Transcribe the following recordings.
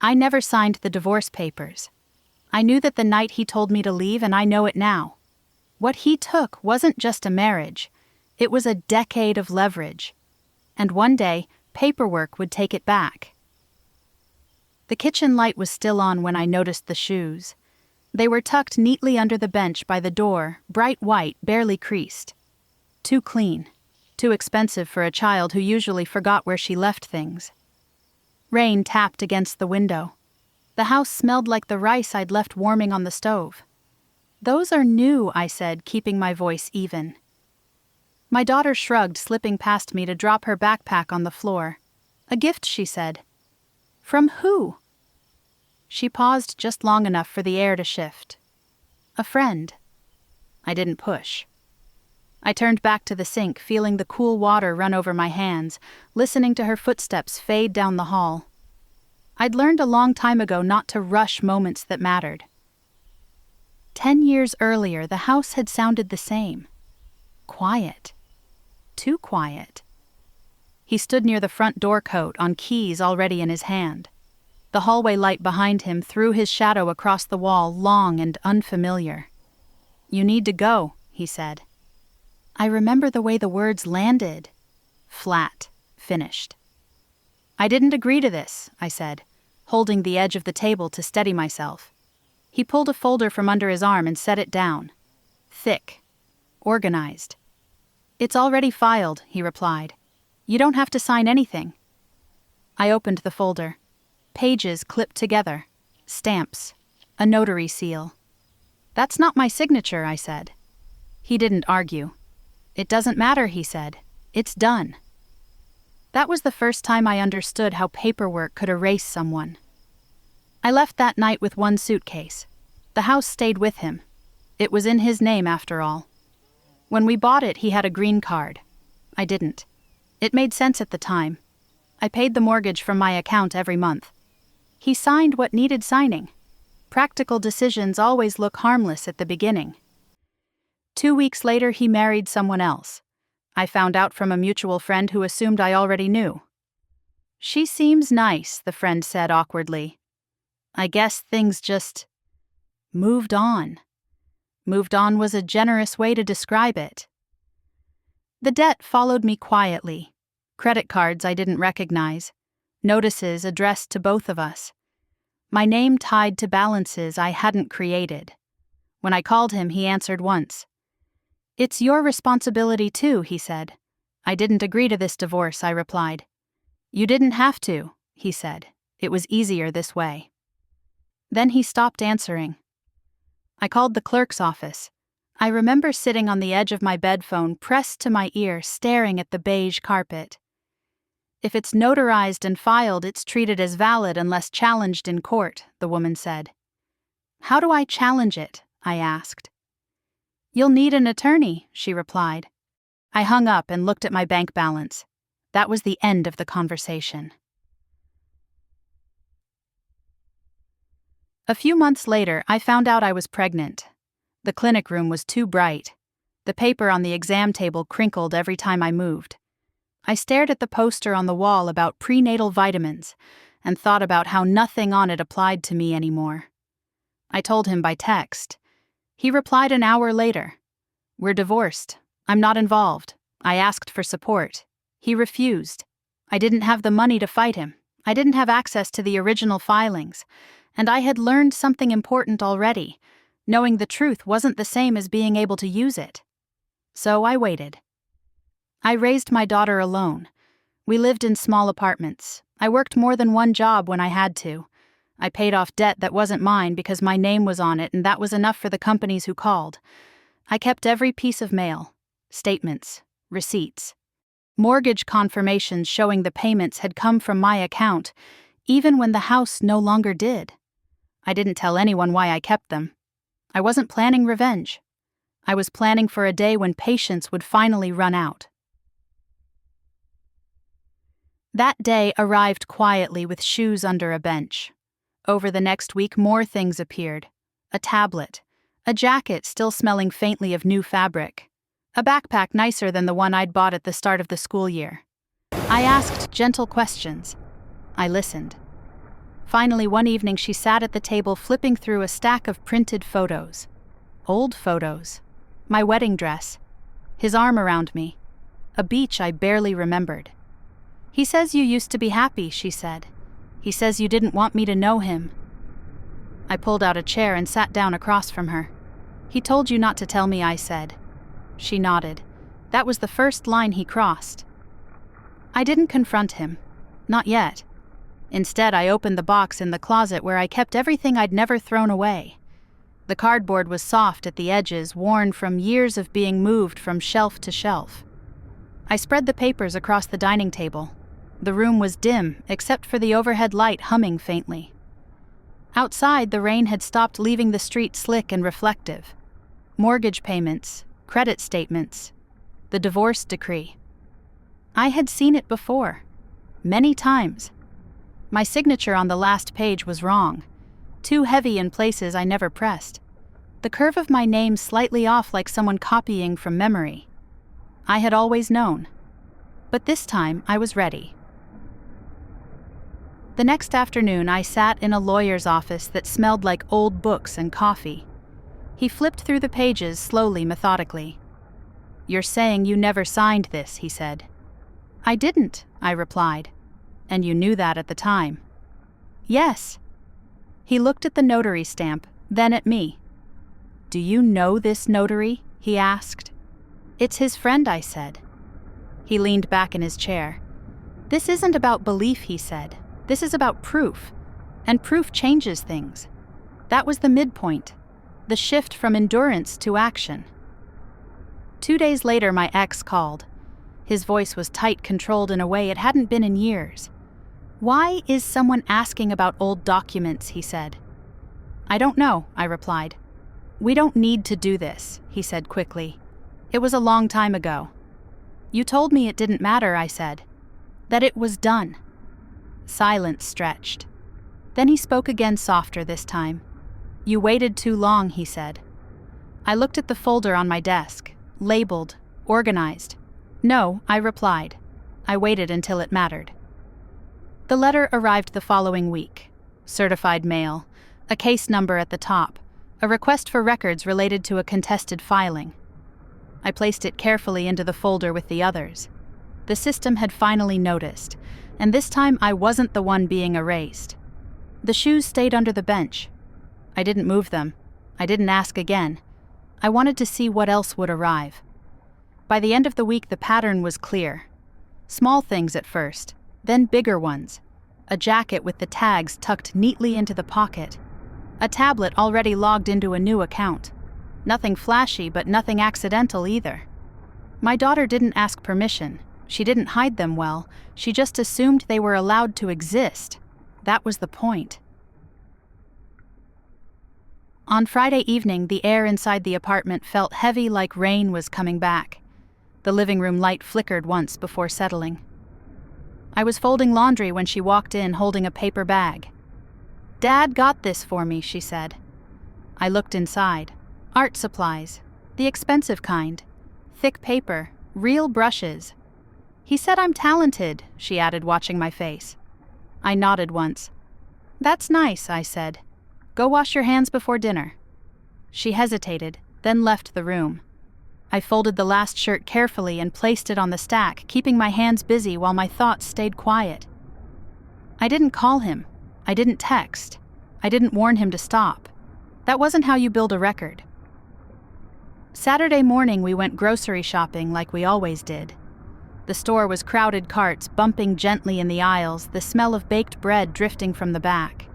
I never signed the divorce papers. I knew that the night he told me to leave, and I know it now. What he took wasn't just a marriage. It was a decade of leverage. And one day, paperwork would take it back. The kitchen light was still on when I noticed the shoes. They were tucked neatly under the bench by the door, bright white, barely creased. Too clean. Too expensive for a child who usually forgot where she left things. Rain tapped against the window. The house smelled like the rice I'd left warming on the stove. "Those are new," I said, keeping my voice even. My daughter shrugged, slipping past me to drop her backpack on the floor. "A gift," she said. "From who?" She paused just long enough for the air to shift. "A friend." I didn't push. I turned back to the sink, feeling the cool water run over my hands, listening to her footsteps fade down the hall. I'd learned a long time ago not to rush moments that mattered. 10 years earlier, the house had sounded the same. Quiet. Too quiet. He stood near the front door coat, on keys already in his hand. The hallway light behind him threw his shadow across the wall, long and unfamiliar. "You need to go," he said. I remember the way the words landed. Flat. Finished. "I didn't agree to this," I said, holding the edge of the table to steady myself. He pulled a folder from under his arm and set it down. Thick. Organized. "It's already filed," he replied. "You don't have to sign anything." I opened the folder. Pages clipped together. Stamps. A notary seal. "That's not my signature," I said. He didn't argue. "It doesn't matter," he said. "It's done." That was the first time I understood how paperwork could erase someone. I left that night with one suitcase. The house stayed with him. It was in his name, after all. When we bought it, he had a green card. I didn't. It made sense at the time. I paid the mortgage from my account every month. He signed what needed signing. Practical decisions always look harmless at the beginning. 2 weeks later, he married someone else. I found out from a mutual friend who assumed I already knew. "She seems nice," the friend said awkwardly. I guess things just moved on. Moved on was a generous way to describe it. The debt followed me quietly. Credit cards I didn't recognize. Notices addressed to both of us. My name tied to balances I hadn't created. When I called him, he answered once. "It's your responsibility too," he said. "I didn't agree to this divorce," I replied. "You didn't have to," he said. "It was easier this way." Then he stopped answering. I called the clerk's office. I remember sitting on the edge of my bed phone, pressed to my ear, staring at the beige carpet. "If it's notarized and filed, it's treated as valid unless challenged in court," the woman said. "How do I challenge it?" I asked. "You'll need an attorney," she replied. I hung up and looked at my bank balance. That was the end of the conversation. A few months later, I found out I was pregnant. The clinic room was too bright. The paper on the exam table crinkled every time I moved. I stared at the poster on the wall about prenatal vitamins and thought about how nothing on it applied to me anymore. I told him by text. He replied an hour later. "We're divorced. I'm not involved. I asked for support. He refused. I didn't have the money to fight him. I didn't have access to the original filings. And I had learned something important already. Knowing the truth wasn't the same as being able to use it. So I waited. I raised my daughter alone. We lived in small apartments. I worked more than one job when I had to. I paid off debt that wasn't mine because my name was on it, and that was enough for the companies who called. I kept every piece of mail, statements, receipts, mortgage confirmations showing the payments had come from my account, even when the house no longer did. I didn't tell anyone why I kept them. I wasn't planning revenge. I was planning for a day when patience would finally run out. That day arrived quietly with shoes under a bench. Over the next week, more things appeared. A tablet, a jacket still smelling faintly of new fabric, a backpack nicer than the one I'd bought at the start of the school year. I asked gentle questions. I listened. Finally, one evening she sat at the table flipping through a stack of printed photos. Old photos. My wedding dress. His arm around me. A beach I barely remembered. "He says you used to be happy," she said. "He says you didn't want me to know him." I pulled out a chair and sat down across from her. "He told you not to tell me," I said. She nodded. That was the first line he crossed. I didn't confront him. Not yet. Instead, I opened the box in the closet where I kept everything I'd never thrown away. The cardboard was soft at the edges, worn from years of being moved from shelf to shelf. I spread the papers across the dining table. The room was dim, except for the overhead light humming faintly. Outside, the rain had stopped, leaving the street slick and reflective. Mortgage payments, credit statements, the divorce decree. I had seen it before. Many times. My signature on the last page was wrong. Too heavy in places I never pressed. The curve of my name slightly off, like someone copying from memory. I had always known. But this time I was ready. The next afternoon I sat in a lawyer's office that smelled like old books and coffee. He flipped through the pages slowly, methodically. "You're saying you never signed this," he said. "I didn't," I replied. "And you knew that at the time." "Yes." He looked at the notary stamp, then at me. "Do you know this notary?" he asked. "It's his friend," I said. He leaned back in his chair. "This isn't about belief," he said. "This is about proof. And proof changes things." That was the midpoint, the shift from endurance to action. 2 days later, my ex called. His voice was tight, controlled in a way it hadn't been in years. "Why is someone asking about old documents?" he said. "I don't know," I replied. "We don't need to do this," he said quickly. "It was a long time ago." "You told me it didn't matter," I said. "That it was done." Silence stretched. Then he spoke again, softer this time. "You waited too long," he said. I looked at the folder on my desk, labeled, organized. "No," I replied. "I waited until it mattered." The letter arrived the following week. Certified mail, a case number at the top, a request for records related to a contested filing. I placed it carefully into the folder with the others. The system had finally noticed, and this time I wasn't the one being erased. The shoes stayed under the bench. I didn't move them. I didn't ask again. I wanted to see what else would arrive. By the end of the week, the pattern was clear. Small things at first, then bigger ones. A jacket with the tags tucked neatly into the pocket. A tablet already logged into a new account. Nothing flashy, but nothing accidental either. My daughter didn't ask permission. She didn't hide them well. She just assumed they were allowed to exist. That was the point. On Friday evening, the air inside the apartment felt heavy, like rain was coming back. The living room light flickered once before settling. I was folding laundry when she walked in holding a paper bag. "Dad got this for me," she said. I looked inside. Art supplies. The expensive kind. Thick paper. Real brushes. "He said I'm talented," she added, watching my face. I nodded once. "That's nice," I said. "Go wash your hands before dinner." She hesitated, then left the room. I folded the last shirt carefully and placed it on the stack, keeping my hands busy while my thoughts stayed quiet. I didn't call him. I didn't text. I didn't warn him to stop. That wasn't how you build a record. Saturday morning, we went grocery shopping like we always did. The store was crowded carts bumping gently in the aisles, the smell of baked bread drifting from the back.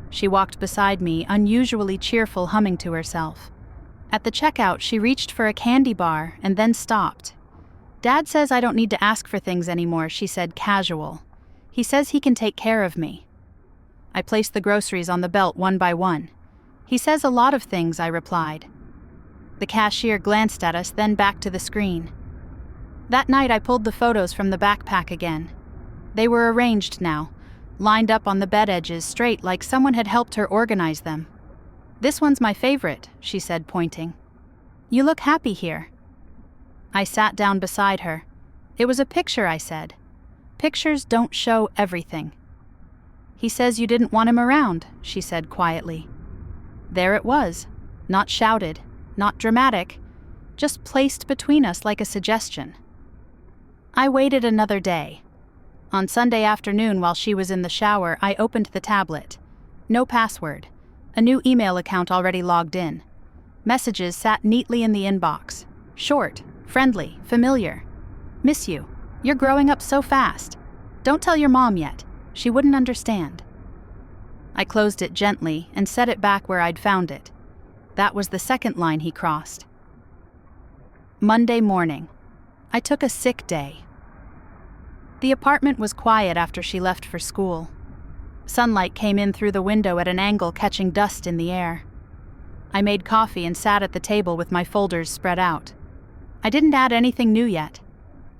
She walked beside me, unusually cheerful, humming to herself. At the checkout, she reached for a candy bar and then stopped. "Dad says I don't need to ask for things anymore," she said, casual. "He says he can take care of me." I placed the groceries on the belt one by one. "He says a lot of things," I replied. The cashier glanced at us, then back to the screen. That night, I pulled the photos from the backpack again. They were arranged now, lined up on the bed edges, straight like someone had helped her organize them. "This one's my favorite," she said, pointing. "You look happy here." I sat down beside her. "It was a picture," I said. "Pictures don't show everything." He says you didn't want him around, she said quietly. There it was, not shouted, not dramatic, just placed between us like a suggestion. I waited another day. On Sunday afternoon while she was in the shower, I opened the tablet. No password. A new email account already logged in. Messages sat neatly in the inbox. Short, friendly, familiar. Miss you. You're growing up so fast. Don't tell your mom yet. She wouldn't understand. I closed it gently and set it back where I'd found it. That was the second line he crossed. Monday morning. I took a sick day. The apartment was quiet after she left for school. Sunlight came in through the window at an angle, catching dust in the air. I made coffee and sat at the table with my folders spread out. I didn't add anything new yet.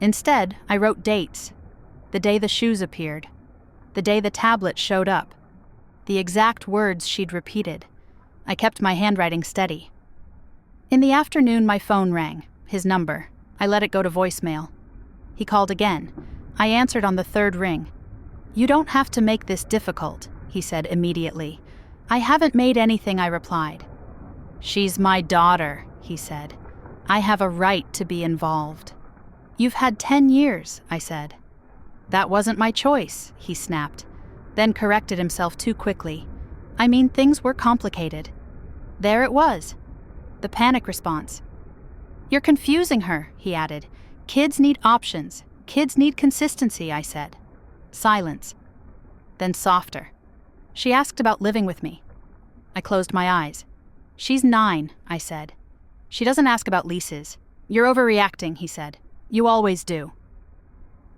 Instead, I wrote dates. The day the shoes appeared. The day the tablet showed up. The exact words she'd repeated. I kept my handwriting steady. In the afternoon, my phone rang. His number. I let it go to voicemail. He called again. I answered on the third ring. You don't have to make this difficult, he said immediately. I haven't made anything, I replied. She's my daughter, he said. I have a right to be involved. You've had 10 years, I said. That wasn't my choice, he snapped, then corrected himself too quickly. I mean, things were complicated. There it was. The panic response. You're confusing her, he added. Kids need options. Kids need consistency, I said. Silence. Then softer. She asked about living with me. I closed my eyes. She's 9, I said. She doesn't ask about leases. You're overreacting, he said. You always do.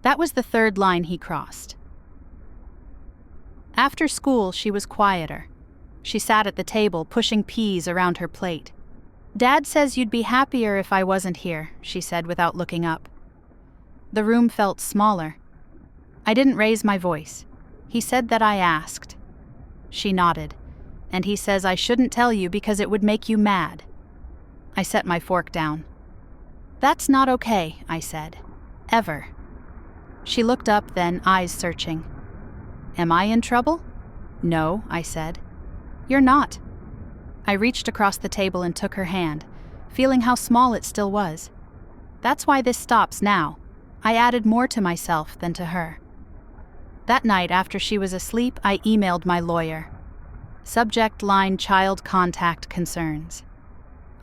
That was the third line he crossed. After school, she was quieter. She sat at the table, pushing peas around her plate. Dad says you'd be happier if I wasn't here, she said without looking up. The room felt smaller. I didn't raise my voice. He said that I asked. She nodded, and he says I shouldn't tell you because it would make you mad. I set my fork down. That's not okay, I said. Ever. She looked up then, eyes searching. Am I in trouble? No, I said. You're not. I reached across the table and took her hand, feeling how small it still was. That's why this stops now. I added more to myself than to her. That night, after she was asleep, I emailed my lawyer. Subject line: child contact concerns.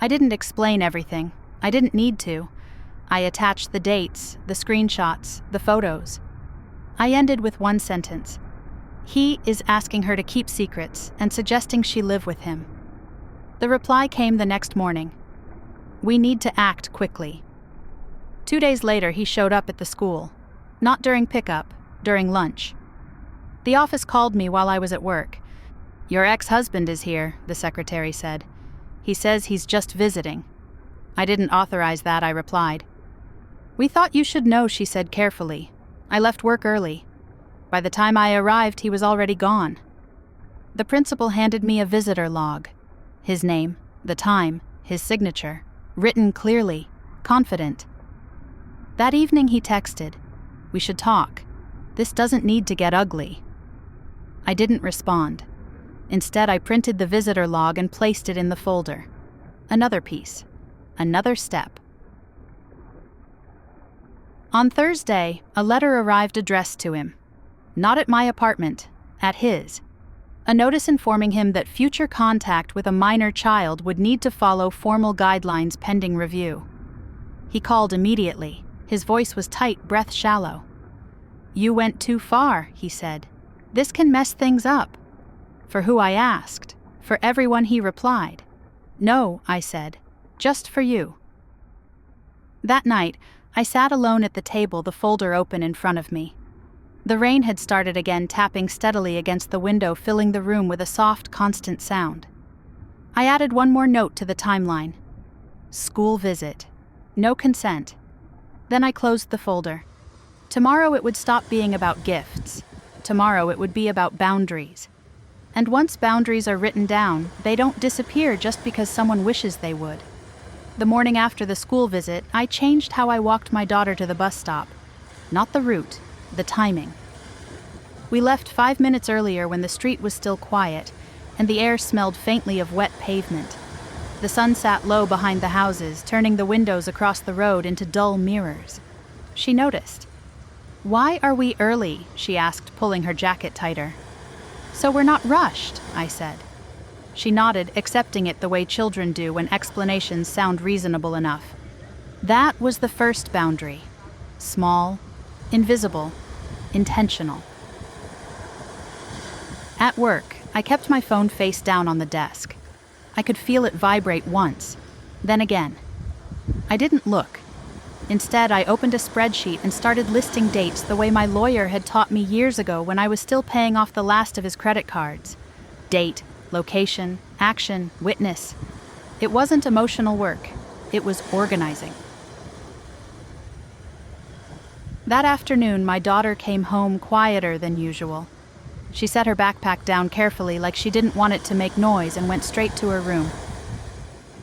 I didn't explain everything. I didn't need to. I attached the dates, the screenshots, the photos. I ended with one sentence. He is asking her to keep secrets and suggesting she live with him. The reply came the next morning. We need to act quickly. 2 days later, he showed up at the school. Not during pickup, during lunch. The office called me while I was at work. Your ex-husband is here, the secretary said. He says he's just visiting. I didn't authorize that, I replied. We thought you should know, she said carefully. I left work early. By the time I arrived, he was already gone. The principal handed me a visitor log. His name, the time, his signature, written clearly, confident. That evening he texted, we should talk. This doesn't need to get ugly. I didn't respond. Instead, I printed the visitor log and placed it in the folder. Another piece. Another step. On Thursday, a letter arrived addressed to him. Not at my apartment, at his. A notice informing him that future contact with a minor child would need to follow formal guidelines pending review. He called immediately. His voice was tight, breath shallow. You went too far, he said. This can mess things up. For who, I asked. For everyone, he replied. No, I said. Just for you. That night, I sat alone at the table, the folder open in front of me. The rain had started again, tapping steadily against the window, filling the room with a soft, constant sound. I added one more note to the timeline. School visit. No consent. Then I closed the folder. Tomorrow it would stop being about gifts. Tomorrow it would be about boundaries. And once boundaries are written down, they don't disappear just because someone wishes they would. The morning after the school visit, I changed how I walked my daughter to the bus stop. Not the route, the timing. We left 5 minutes earlier when the street was still quiet, and the air smelled faintly of wet pavement. The sun sat low behind the houses, turning the windows across the road into dull mirrors. She noticed. "Why are we early?" she asked, pulling her jacket tighter. "So we're not rushed," I said. She nodded, accepting it the way children do when explanations sound reasonable enough. That was the first boundary. Small, invisible, intentional. At work, I kept my phone face down on the desk. I could feel it vibrate once, then again. I didn't look. Instead, I opened a spreadsheet and started listing dates the way my lawyer had taught me years ago when I was still paying off the last of his credit cards. Date, location, action, witness. It wasn't emotional work. It was organizing. That afternoon, my daughter came home quieter than usual. She set her backpack down carefully like she didn't want it to make noise and went straight to her room.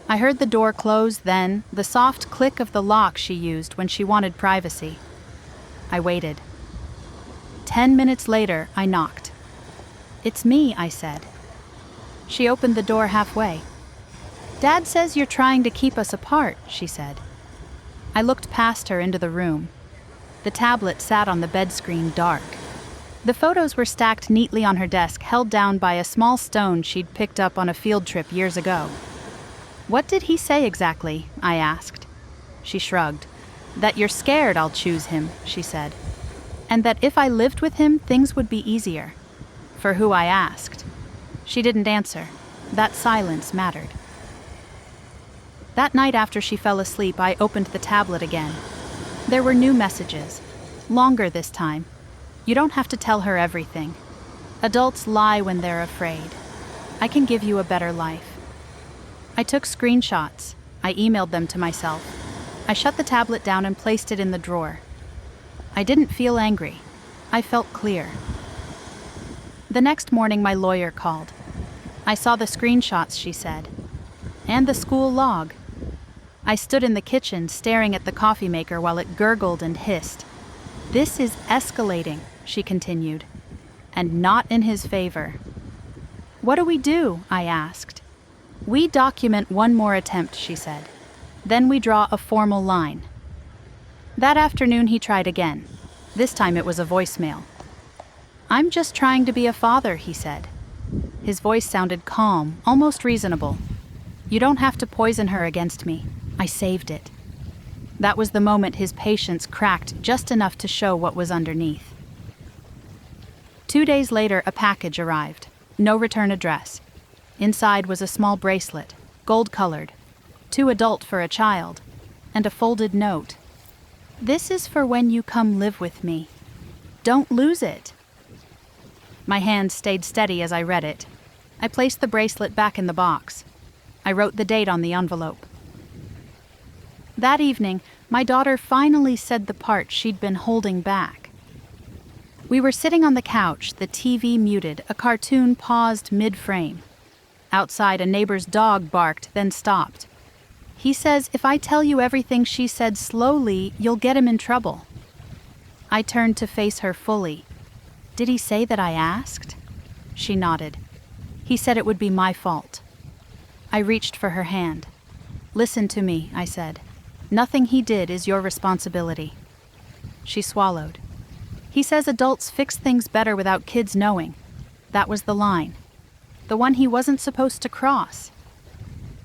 I heard the door close then, the soft click of the lock she used when she wanted privacy. I waited. 10 minutes later, I knocked. "It's me," I said. She opened the door halfway. "Dad says you're trying to keep us apart," she said. I looked past her into the room. The tablet sat on the bed screen dark. The photos were stacked neatly on her desk, held down by a small stone she'd picked up on a field trip years ago. "What did he say exactly?" I asked. She shrugged. "That you're scared I'll choose him," she said. "And that if I lived with him, things would be easier." For who I asked. She didn't answer. That silence mattered. That night after she fell asleep, I opened the tablet again. There were new messages. Longer this time. You don't have to tell her everything. Adults lie when they're afraid. I can give you a better life. I took screenshots. I emailed them to myself. I shut the tablet down and placed it in the drawer. I didn't feel angry. I felt clear. The next morning, my lawyer called. I saw the screenshots, she said. And the school log. I stood in the kitchen, staring at the coffee maker while it gurgled and hissed. "This is escalating," she continued, "and not in his favor." "What do we do?" I asked. "We document one more attempt," she said. "Then we draw a formal line." That afternoon he tried again. This time it was a voicemail. "I'm just trying to be a father," he said. His voice sounded calm, almost reasonable. "You don't have to poison her against me. I saved it." That was the moment his patience cracked just enough to show what was underneath. 2 days later, a package arrived. No return address. Inside was a small bracelet, gold-colored, too adult for a child, and a folded note. "This is for when you come live with me. Don't lose it." My hand stayed steady as I read it. I placed the bracelet back in the box. I wrote the date on the envelope. That evening, my daughter finally said the part she'd been holding back. We were sitting on the couch, the TV muted, a cartoon paused mid-frame. Outside, a neighbor's dog barked, then stopped. "He says if I tell you everything she said slowly, you'll get him in trouble." I turned to face her fully. "Did he say that I asked?" She nodded. "He said it would be my fault." I reached for her hand. "Listen to me," I said. "Nothing he did is your responsibility." She swallowed. "He says adults fix things better without kids knowing." That was the line. The one he wasn't supposed to cross.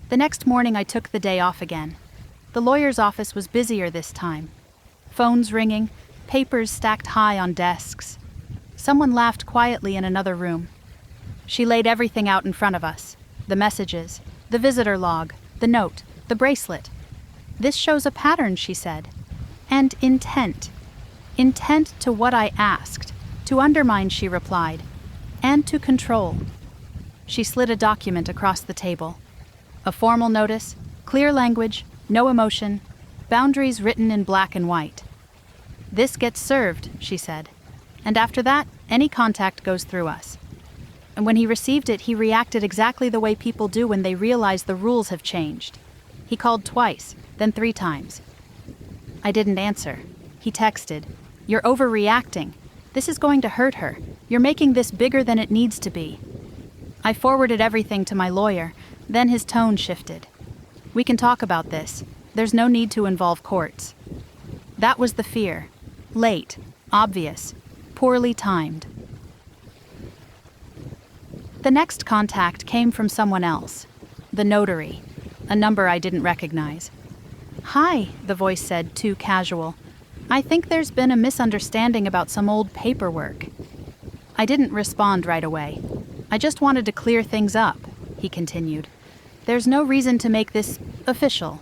The next morning I took the day off again. The lawyer's office was busier this time. Phones ringing, papers stacked high on desks. Someone laughed quietly in another room. She laid everything out in front of us. The messages, the visitor log, the note, the bracelet. "This shows a pattern," she said. "And intent. Intent to what I asked. To undermine," she replied. "And to control." She slid a document across the table. A formal notice, clear language, no emotion, boundaries written in black and white. "This gets served," she said. "And after that, any contact goes through us." And when he received it, he reacted exactly the way people do when they realize the rules have changed. He called twice, then 3 times. I didn't answer. He texted, "You're overreacting. This is going to hurt her. You're making this bigger than it needs to be. I forwarded everything to my lawyer, then his tone shifted. We can talk about this. There's no need to involve courts. That was the fear. Late, obvious, poorly timed. The next contact came from someone else. The notary, a number I didn't recognize. "Hi," the voice said, too casual. "I think there's been a misunderstanding about some old paperwork." I didn't respond right away. "I just wanted to clear things up," he continued. "There's no reason to make this official."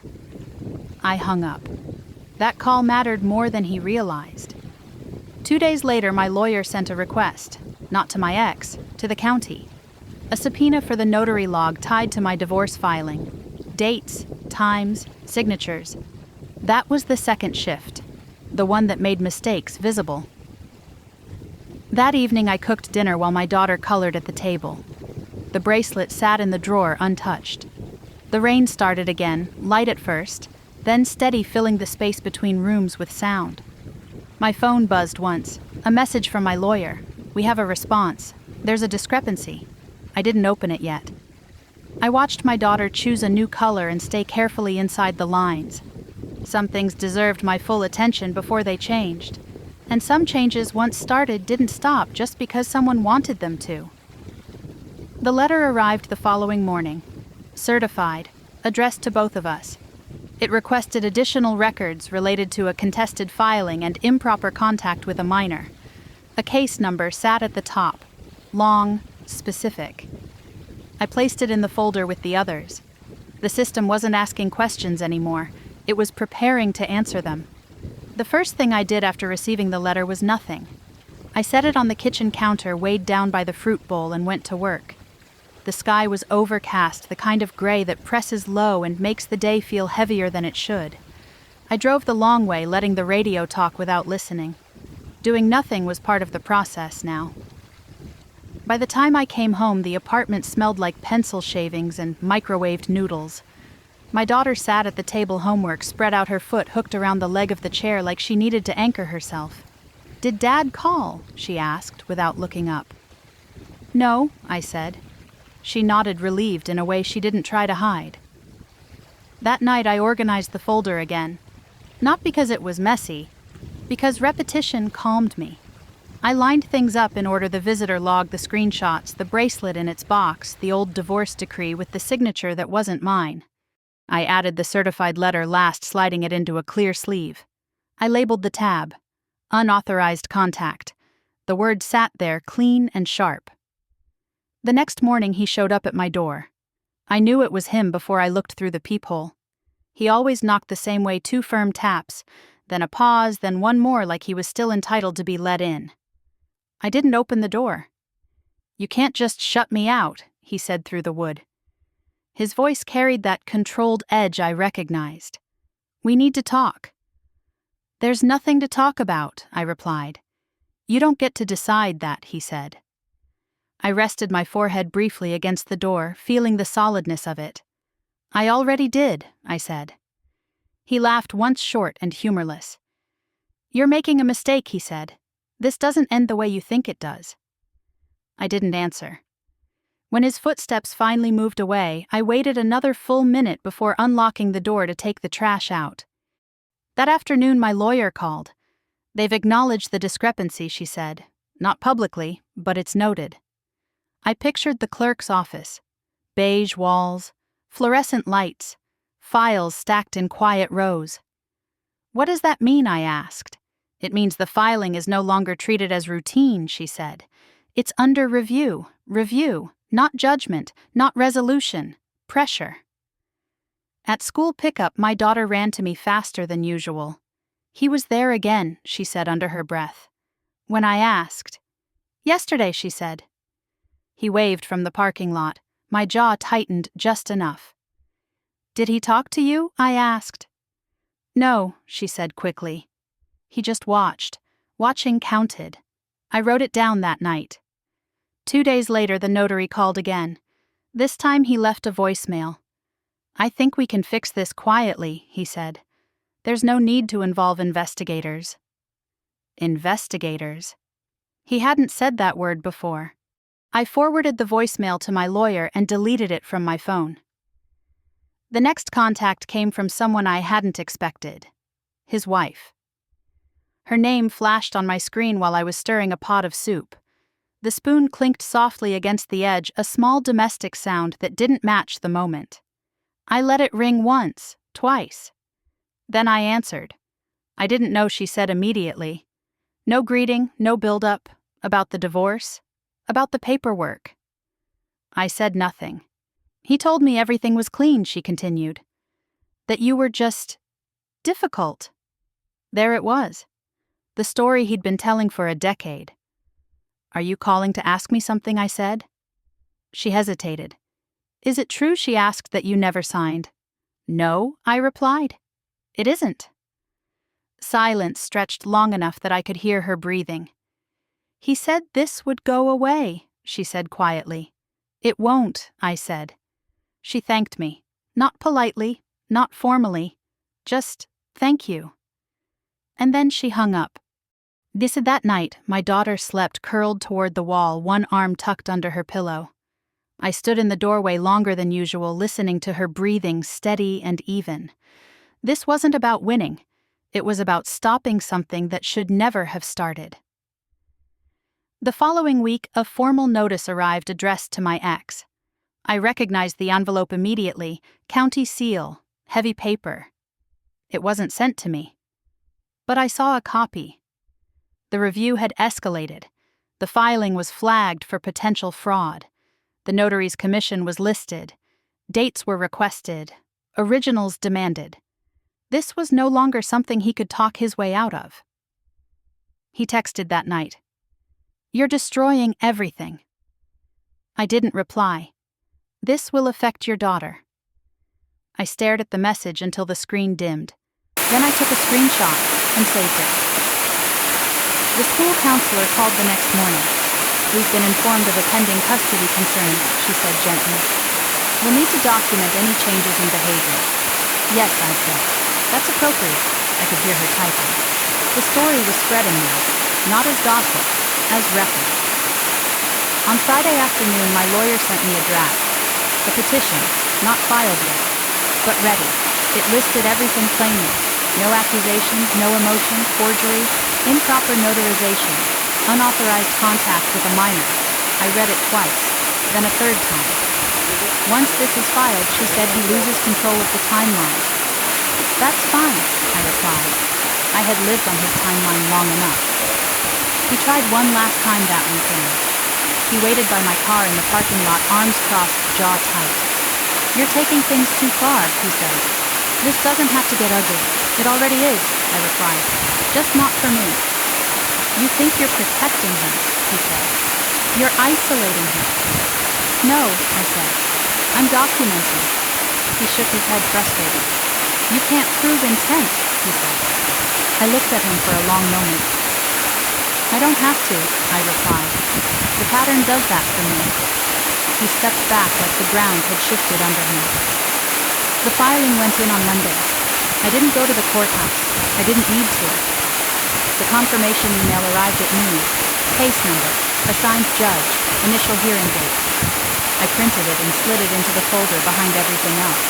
I hung up. That call mattered more than he realized. 2 days later, my lawyer sent a request, not to my ex, to the county. A subpoena for the notary log tied to my divorce filing. Dates, times, signatures. That was the second shift, the one that made mistakes visible. That evening I cooked dinner while my daughter colored at the table. The bracelet sat in the drawer untouched. The rain started again, light at first, then steady, filling the space between rooms with sound. My phone buzzed once, a message from my lawyer. "We have a response. There's a discrepancy." I didn't open it yet. I watched my daughter choose a new color and stay carefully inside the lines. Some things deserved my full attention before they changed, and some changes once started didn't stop just because someone wanted them to. The letter arrived the following morning, certified, addressed to both of us. It requested additional records related to a contested filing and improper contact with a minor. A case number sat at the top, long, specific. I placed it in the folder with the others. The system wasn't asking questions anymore. It was preparing to answer them. The first thing I did after receiving the letter was nothing. I set it on the kitchen counter, weighed down by the fruit bowl, and went to work. The sky was overcast, the kind of gray that presses low and makes the day feel heavier than it should. I drove the long way, letting the radio talk without listening. Doing nothing was part of the process now. By the time I came home, the apartment smelled like pencil shavings and microwaved noodles. My daughter sat at the table homework, spread out her foot hooked around the leg of the chair like she needed to anchor herself. "Did Dad call?" she asked, without looking up. "No," I said. She nodded, relieved in a way she didn't try to hide. That night I organized the folder again. Not because it was messy, because repetition calmed me. I lined things up in order: the visitor log, the screenshots, the bracelet in its box, the old divorce decree with the signature that wasn't mine. I added the certified letter last, sliding it into a clear sleeve. I labeled the tab, unauthorized contact. The word sat there, clean and sharp. The next morning he showed up at my door. I knew it was him before I looked through the peephole. He always knocked the same way, 2 firm taps, then a pause, then one more, like he was still entitled to be let in. I didn't open the door. "You can't just shut me out," he said through the wood. His voice carried that controlled edge I recognized. "We need to talk." "There's nothing to talk about," I replied. "You don't get to decide that," he said. I rested my forehead briefly against the door, feeling the solidness of it. "I already did," I said. He laughed, once short and humorless. "You're making a mistake," he said. "This doesn't end the way you think it does." I didn't answer. When his footsteps finally moved away, I waited another full minute before unlocking the door to take the trash out. That afternoon my lawyer called. "They've acknowledged the discrepancy," she said. "Not publicly, but it's noted." I pictured the clerk's office. Beige walls, fluorescent lights, files stacked in quiet rows. "What does that mean?" I asked. "It means the filing is no longer treated as routine," she said. "It's under review, not judgment, not resolution, pressure." At school pickup, my daughter ran to me faster than usual. "He was there again," she said under her breath. When I asked, "Yesterday," she said. He waved from the parking lot. My jaw tightened just enough. "Did he talk to you?" I asked. "No," she said quickly. He just watched. Watching counted. I wrote it down that night. 2 days later, the notary called again. This time he left a voicemail. "I think we can fix this quietly," he said. "There's no need to involve investigators." Investigators? He hadn't said that word before. I forwarded the voicemail to my lawyer and deleted it from my phone. The next contact came from someone I hadn't expected. His wife. Her name flashed on my screen while I was stirring a pot of soup. The spoon clinked softly against the edge, a small domestic sound that didn't match the moment. I let it ring once, twice. Then I answered. I didn't know she said immediately. No greeting, no build-up. About the divorce. About the paperwork. I said nothing. He told me everything was clean, she continued. That you were just difficult. There it was. The story he'd been telling for a decade. Are you calling to ask me something? I said. She hesitated. Is it true, she asked, that you never signed? No, I replied. It isn't. Silence stretched long enough that I could hear her breathing. He said this would go away, she said quietly. It won't, I said. She thanked me. Not politely, not formally. Just, thank you. And then she hung up. That night, my daughter slept curled toward the wall, one arm tucked under her pillow. I stood in the doorway longer than usual, listening to her breathing steady and even. This wasn't about winning. It was about stopping something that should never have started. The following week, a formal notice arrived addressed to my ex. I recognized the envelope immediately, county seal, heavy paper. It wasn't sent to me. But I saw a copy. The review had escalated. The filing was flagged for potential fraud. The notary's commission was listed. Dates were requested. Originals demanded. This was no longer something he could talk his way out of. He texted that night. You're destroying everything. I didn't reply. This will affect your daughter. I stared at the message until the screen dimmed. Then I took a screenshot and saved it. The school counselor called the next morning. We've been informed of a pending custody concern, she said gently. We'll need to document any changes in behavior. Yes, I said. That's appropriate. I could hear her typing. The story was spreading now, not as gossip, as record. On Friday afternoon, my lawyer sent me a draft. A petition, not filed yet, but ready. It listed everything plainly. No accusations, no emotion, forgery, improper notarization, unauthorized contact with a minor. I read it twice, then a third time. Once this is filed, she said, he loses control of the timeline. That's fine, I replied. I had lived on his timeline long enough. He tried one last time that weekend. He waited by my car in the parking lot, arms crossed, jaw tight. You're taking things too far, he said. This doesn't have to get ugly. It already is, I replied. Just not for me. You think you're protecting him, he said. You're isolating him. No, I said. I'm documenting. He shook his head, frustrated. You can't prove intent, he said. I looked at him for a long moment. I don't have to, I replied. The pattern does that for me. He stepped back like the ground had shifted under him. The filing went in on Monday. I didn't go to the courthouse. I didn't need to. The confirmation email arrived at noon. Case number, assigned judge, initial hearing date. I printed it and slid it into the folder behind everything else.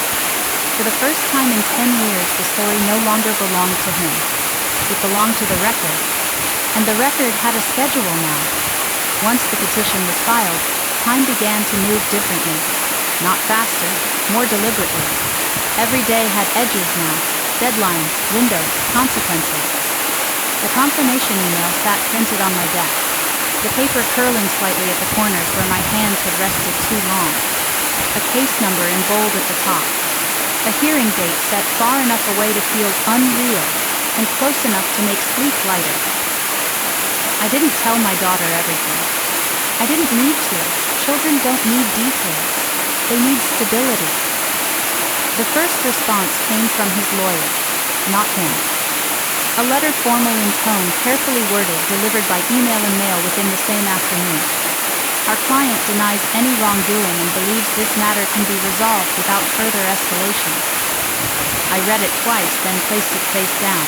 For the first time in 10 years, the story no longer belonged to him. It belonged to the record. And the record had a schedule now. Once the petition was filed, time began to move differently. Not faster, more deliberately. Every day had edges now, deadlines, windows, consequences. The confirmation email sat printed on my desk, the paper curling slightly at the corners where my hands had rested too long. A case number in bold at the top. A hearing date set far enough away to feel unreal and close enough to make sleep lighter. I didn't tell my daughter everything. I didn't need to. Children don't need details. They need stability. The first response came from his lawyer, not him. A letter formal in tone, carefully worded, delivered by email and mail within the same afternoon. Our client denies any wrongdoing and believes this matter can be resolved without further escalation. I read it twice, then placed it face down.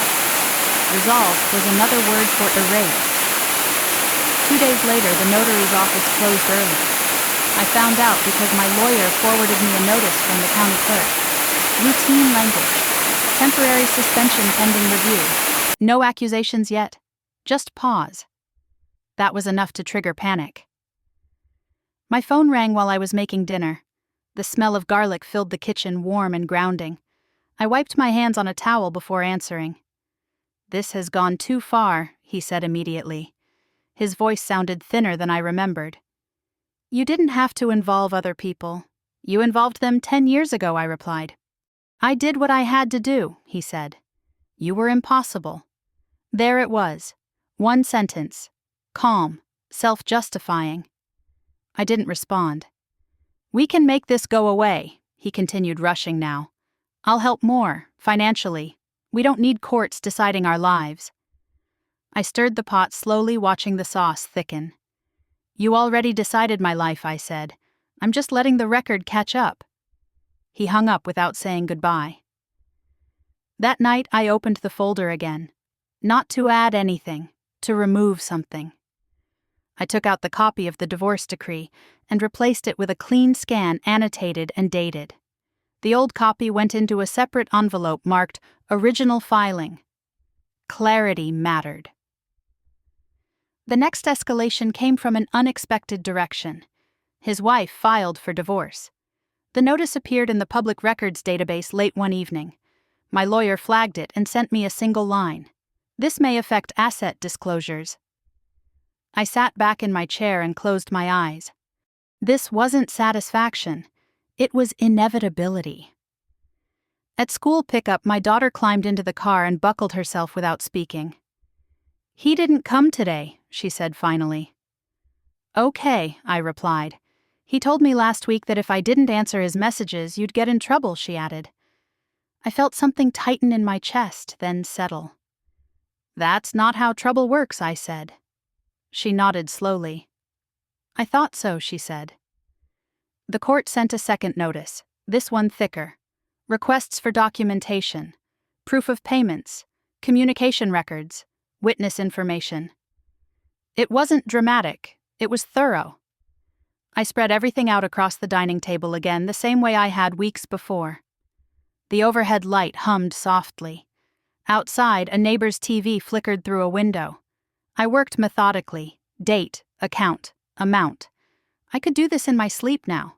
Resolved was another word for erase. 2 days later, the notary's office closed early. I found out because my lawyer forwarded me a notice from the county clerk. Routine language. Temporary suspension pending review. No accusations yet. Just pause. That was enough to trigger panic. My phone rang while I was making dinner. The smell of garlic filled the kitchen, warm and grounding. I wiped my hands on a towel before answering. "This has gone too far," he said immediately. His voice sounded thinner than I remembered. "You didn't have to involve other people. You involved them 10 years ago," I replied. "I did what I had to do," he said. "You were impossible." There it was. One sentence. Calm. Self-justifying. I didn't respond. "We can make this go away," he continued, rushing now. "I'll help more, financially. We don't need courts deciding our lives." I stirred the pot slowly, watching the sauce thicken. "You already decided my life," I said. "I'm just letting the record catch up." He hung up without saying goodbye. That night I opened the folder again. Not to add anything, to remove something. I took out the copy of the divorce decree and replaced it with a clean scan, annotated and dated. The old copy went into a separate envelope marked Original Filing. Clarity mattered. The next escalation came from an unexpected direction. His wife filed for divorce. The notice appeared in the public records database late one evening. My lawyer flagged it and sent me a single line. "This may affect asset disclosures." I sat back in my chair and closed my eyes. This wasn't satisfaction. It was inevitability. At school pickup, my daughter climbed into the car and buckled herself without speaking. "He didn't come today," she said finally. "Okay," I replied. "He told me last week that if I didn't answer his messages, you'd get in trouble," she added. I felt something tighten in my chest, then settle. "That's not how trouble works," I said. She nodded slowly. "I thought so," she said. The court sent a second notice, this one thicker. Requests for documentation, proof of payments, communication records, witness information. It wasn't dramatic, it was thorough. I spread everything out across the dining table again, the same way I had weeks before. The overhead light hummed softly. Outside, a neighbor's TV flickered through a window. I worked methodically. Date, account, amount. I could do this in my sleep now.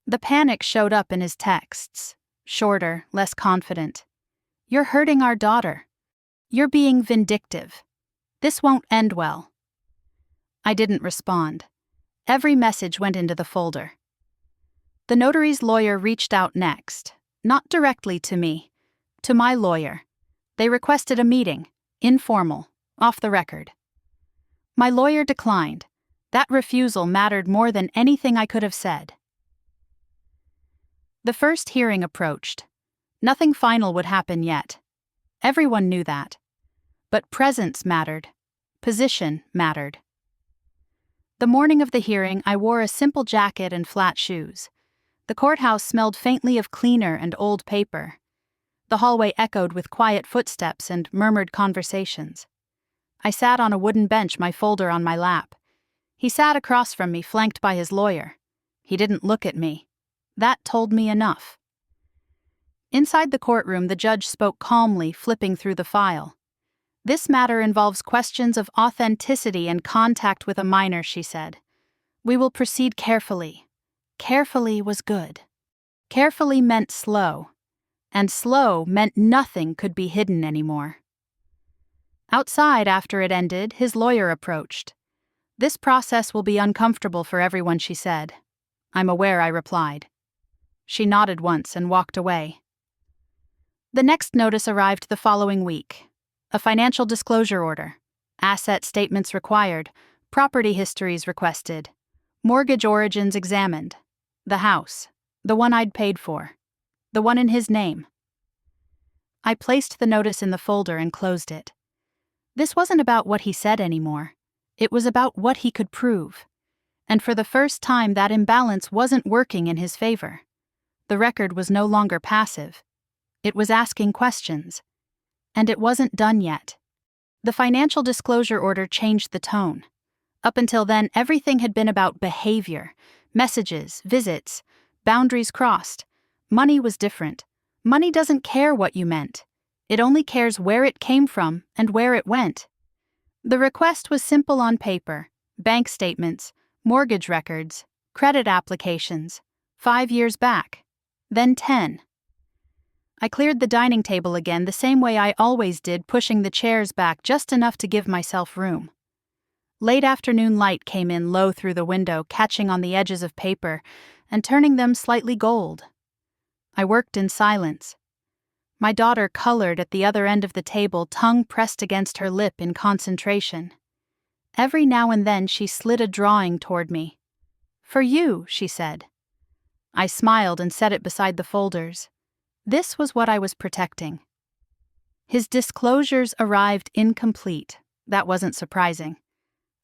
The panic showed up in his texts. Shorter, less confident. "You're hurting our daughter. You're being vindictive. This won't end well." I didn't respond. Every message went into the folder. The notary's lawyer reached out next. Not directly to me. To my lawyer. They requested a meeting. Informal. Off the record. My lawyer declined. That refusal mattered more than anything I could have said. The first hearing approached. Nothing final would happen yet. Everyone knew that. But presence mattered. Position mattered. The morning of the hearing, I wore a simple jacket and flat shoes. The courthouse smelled faintly of cleaner and old paper. The hallway echoed with quiet footsteps and murmured conversations. I sat on a wooden bench, my folder on my lap. He sat across from me, flanked by his lawyer. He didn't look at me. That told me enough. Inside the courtroom, the judge spoke calmly, flipping through the file. "This matter involves questions of authenticity and contact with a minor," she said. "We will proceed carefully." Carefully was good. Carefully meant slow. And slow meant nothing could be hidden anymore. Outside, after it ended, his lawyer approached. "This process will be uncomfortable for everyone," she said. "I'm aware," I replied. She nodded once and walked away. The next notice arrived the following week. A financial disclosure order. Asset statements required. Property histories requested. Mortgage origins examined. The house. The one I'd paid for. The one in his name. I placed the notice in the folder and closed it. This wasn't about what he said anymore. It was about what he could prove. And for the first time, that imbalance wasn't working in his favor. The record was no longer passive. It was asking questions. And it wasn't done yet. The financial disclosure order changed the tone. Up until then, everything had been about behavior, messages, visits, boundaries crossed. Money was different. Money doesn't care what you meant. It only cares where it came from and where it went. The request was simple on paper: bank statements, mortgage records, credit applications, 5 years back, then 10. I cleared the dining table again the same way I always did, pushing the chairs back just enough to give myself room. Late afternoon light came in low through the window, catching on the edges of paper and turning them slightly gold. I worked in silence. My daughter colored at the other end of the table, tongue pressed against her lip in concentration. Every now and then she slid a drawing toward me. "For you," she said. I smiled and set it beside the folders. This was what I was protecting. His disclosures arrived incomplete. That wasn't surprising.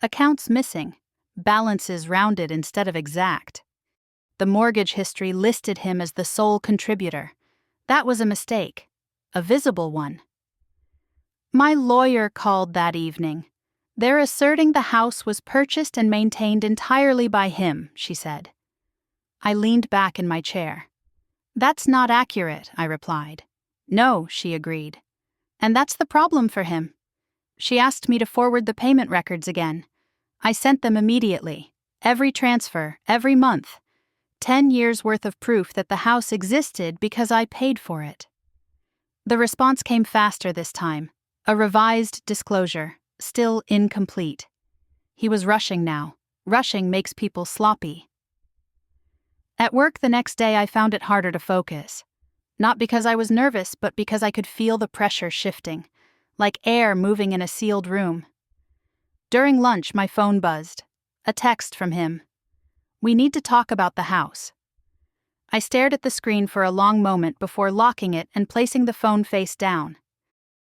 Accounts missing, balances rounded instead of exact. The mortgage history listed him as the sole contributor. That was a mistake, a visible one. My lawyer called that evening. "They're asserting the house was purchased and maintained entirely by him," she said. I leaned back in my chair. "That's not accurate," I replied. "No," she agreed. "And that's the problem for him." She asked me to forward the payment records again. I sent them immediately. Every transfer, every month. 10 years' worth of proof that the house existed because I paid for it. The response came faster this time. A revised disclosure, still incomplete. He was rushing now. Rushing makes people sloppy. At work the next day I found it harder to focus. Not because I was nervous, but because I could feel the pressure shifting, like air moving in a sealed room. During lunch my phone buzzed. A text from him. "We need to talk about the house." I stared at the screen for a long moment before locking it and placing the phone face down.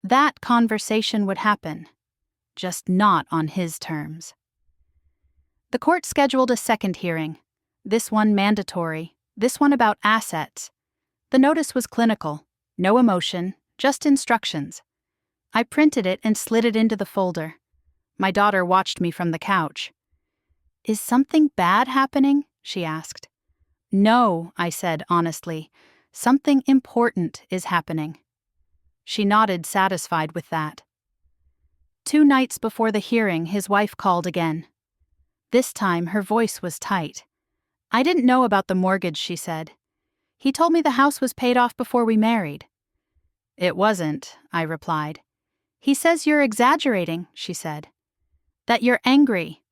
That conversation would happen, just not on his terms. The court scheduled a second hearing. This one mandatory, this one about assets. The notice was clinical, no emotion, just instructions. I printed it and slid it into the folder. My daughter watched me from the couch. "Is something bad happening?" she asked. "No," I said honestly. "Something important is happening." She nodded, satisfied with that. 2 nights before the hearing, his wife called again. This time her voice was tight. "I didn't know about the mortgage," she said. "He told me the house was paid off before we married." "It wasn't," I replied. "He says you're exaggerating," she said. "That you're angry."